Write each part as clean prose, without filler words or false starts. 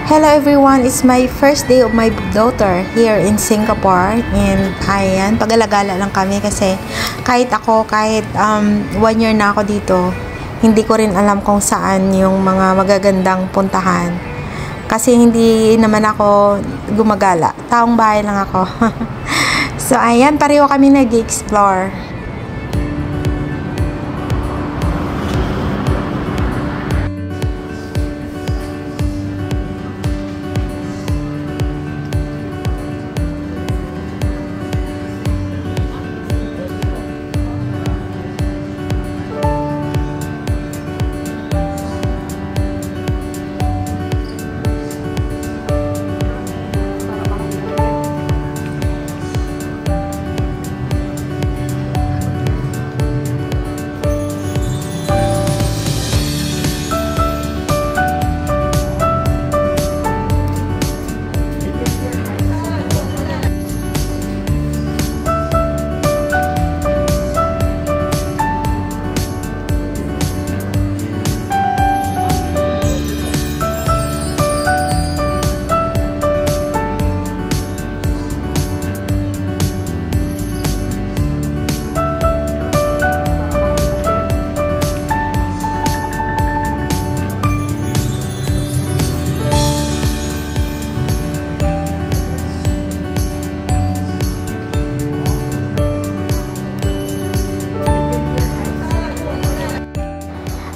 Hello everyone, it's my first day of my daughter here in Singapore, and ayan, pag-alagala lang kami kasi kahit 1 year na ako dito, hindi ko rin alam kung saan yung mga magagandang puntahan kasi hindi naman ako gumagala, taong bahay lang ako. So ayan, pareho kami nag-explore.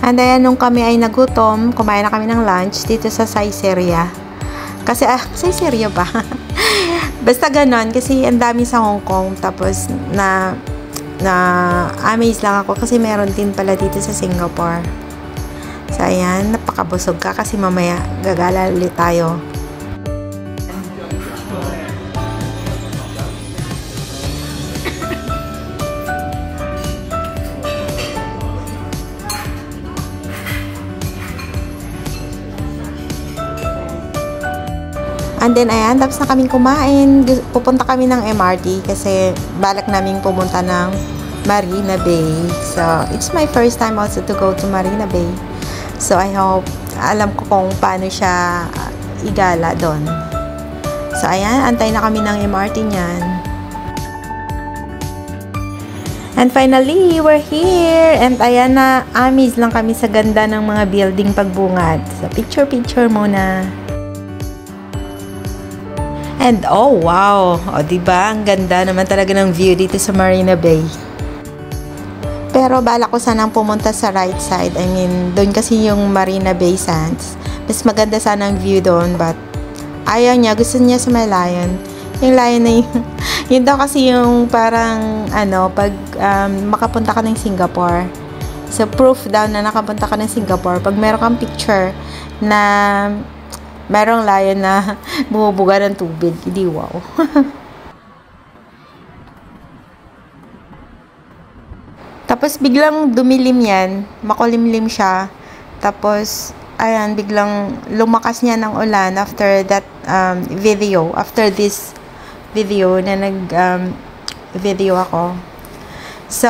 And ayan, nung kami ay nagutom, kumain na kami ng lunch dito sa Saizeriya. Kasi, Saizeriya ba? Basta ganon, kasi ang dami sa Hong Kong. Tapos, amaze lang ako kasi meron din pala dito sa Singapore. So, ayan, napakabusog ka kasi mamaya gagala ulit tayo. And then, ayan, tapos na kaming kumain. Pupunta kami ng MRT kasi balak naming pumunta ng Marina Bay. So, it's my first time also to go to Marina Bay. So, I hope, alam ko kung paano siya igala doon. So, ayan, antay na kami ng MRT niyan. And finally, we're here. And ayan na, amaze lang kami sa ganda ng mga building pagbungad. So, picture muna. And oh wow, diba? Ang ganda naman talaga ng view dito sa Marina Bay. Pero balak ko sanang pumunta sa right side. I mean, doon kasi yung Marina Bay Sands. Mas maganda sana ang view doon, but ayaw niya, gusto niya sa may Lion. Yung Lion na yun daw kasi yung parang pag makapunta ka ng Singapore. So proof daw na nakapunta ka ng Singapore pag meron kang picture na merong lion na bumubuga ng tubig. Hindi, wow. Tapos, biglang dumilim yan. Makulimlim siya. Tapos, ayan, biglang lumakas niya ng ulan after that video. After this video na video ako. So,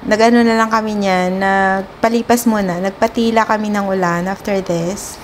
nag-ano na lang kami niyan. Nagpalipas muna. Nagpatila kami ng ulan after this.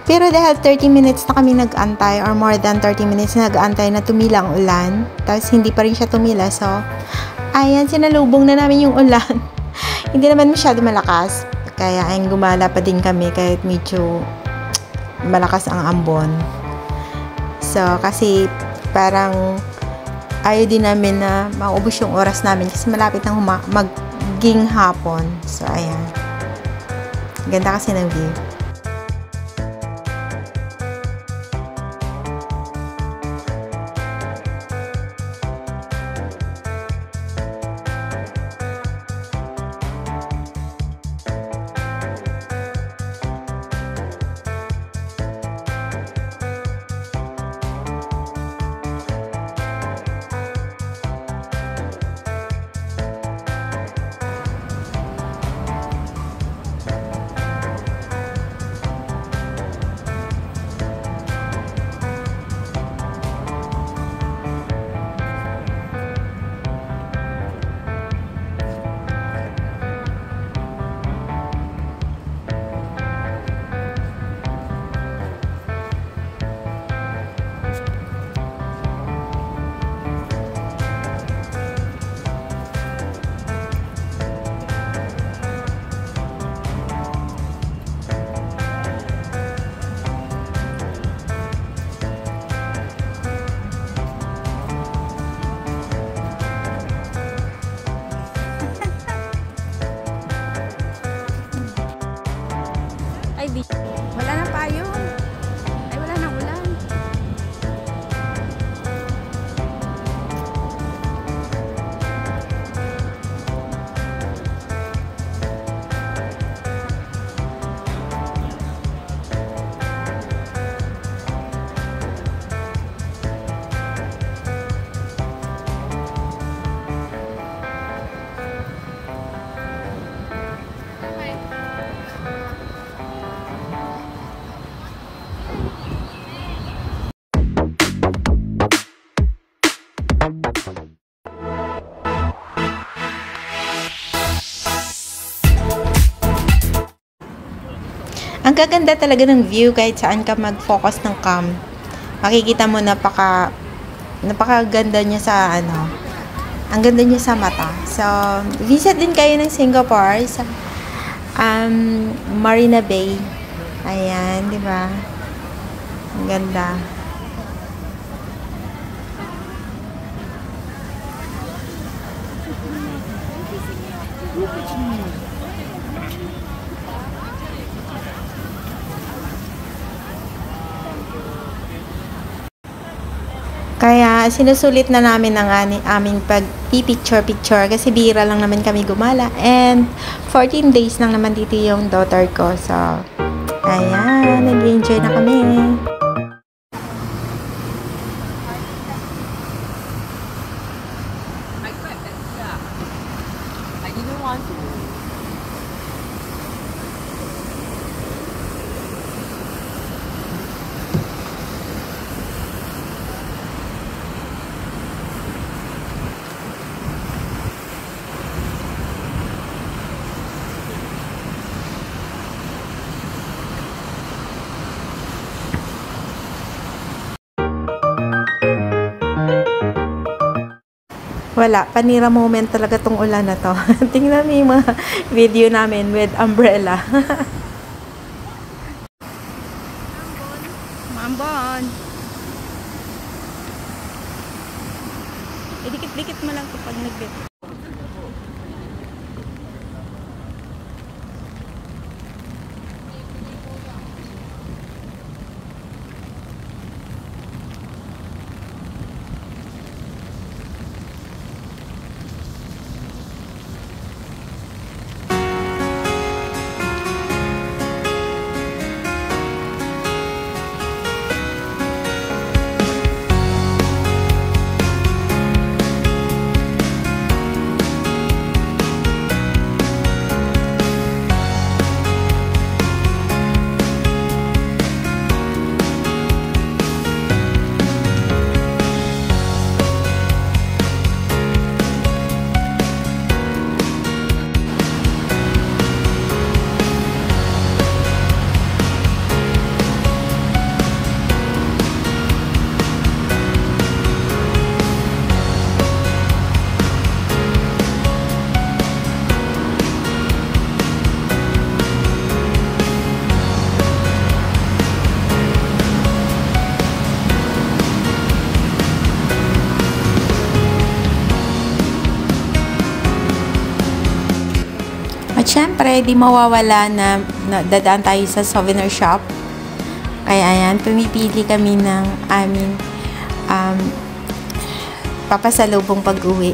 Pero dahil 30 minutes na kami nag-antay or more than 30 minutes na nag-antay na tumila ang ulan, tapos hindi pa rin siya tumila. So, ayan, sinalubong na namin yung ulan. Hindi naman masyado malakas. Kaya ayun, gumala pa din kami kahit medyo malakas ang ambon. So, kasi parang ayaw din namin na maubos yung oras namin kasi malapit nang maging hapon. So, ayan. Ganda kasi ng view. Wala na payong. Ay, wala na ulan. Ang gaganda talaga ng view kahit saan ka mag-focus ng cam. Makikita mo napakaganda niya sa ang ganda niya sa mata. So, visit din kayo ng Singapore sa Marina Bay. Ayan, di ba? Ang ganda. Kaya sinusulit na namin ang aming pag-picture-picture kasi bihira lang naman kami gumala. And 14 days lang naman dito yung daughter ko. So, ayan, nag-enjoy na kami. I didn't want to. Wala, panira moment talaga tong ulan na to. Tingnan mo yung mga video namin with umbrella. Mambon. Dikit-dikit mo lang kapag nagbit. syempre, di mawawala na dadaan tayo sa souvenir shop. Kaya ayan, pumipili kami ng aming papasalubong pag-uwi.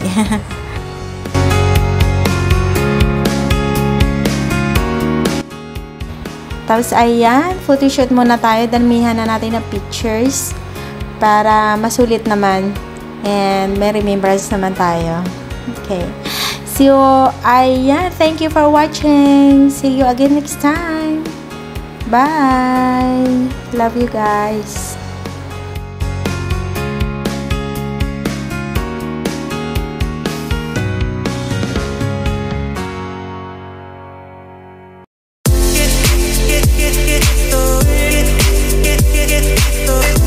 Tapos ayan, photoshoot muna tayo. Damihan na natin ng pictures para masulit naman. And may remembrance naman tayo. Okay. So, ayan. Thank you for watching. See you again next time. Bye. Love you guys. Get